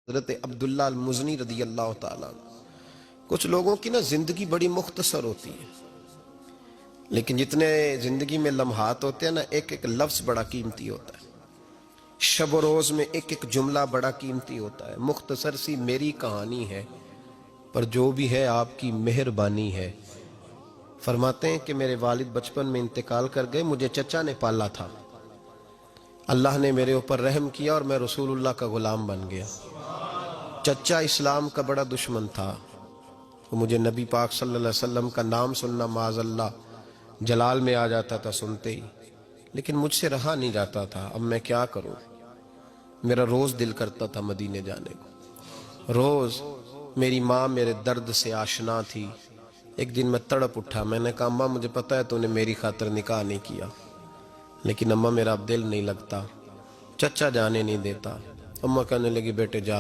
حضرت عبداللہ المزنی رضی اللہ تعالیٰ عنہ۔ کچھ لوگوں کی نا زندگی بڑی مختصر ہوتی ہے، لیکن جتنے زندگی میں لمحات ہوتے ہیں نا، ایک ایک لفظ بڑا قیمتی ہوتا ہے، شب و روز میں ایک ایک جملہ بڑا قیمتی ہوتا ہے۔ مختصر سی میری کہانی ہے، پر جو بھی ہے آپ کی مہربانی ہے۔ فرماتے ہیں کہ میرے والد بچپن میں انتقال کر گئے، مجھے چچا نے پالا تھا۔ اللہ نے میرے اوپر رحم کیا اور میں رسول اللہ کا غلام بن گیا۔ چچا اسلام کا بڑا دشمن تھا، وہ مجھے نبی پاک صلی اللہ علیہ وسلم کا نام سننا معاذ اللہ جلال میں آ جاتا تھا سنتے ہی، لیکن مجھ سے رہا نہیں جاتا تھا۔ اب میں کیا کروں؟ میرا روز دل کرتا تھا مدینے جانے کو، روز۔ میری ماں میرے درد سے آشنا تھی۔ ایک دن میں تڑپ اٹھا، میں نے کہا اماں مجھے پتا ہے تو نے میری خاطر نکاح نہیں کیا، لیکن اماں میرا اب دل نہیں لگتا، چچا جانے نہیں دیتا۔ اماں کہنے لگی بیٹے جا،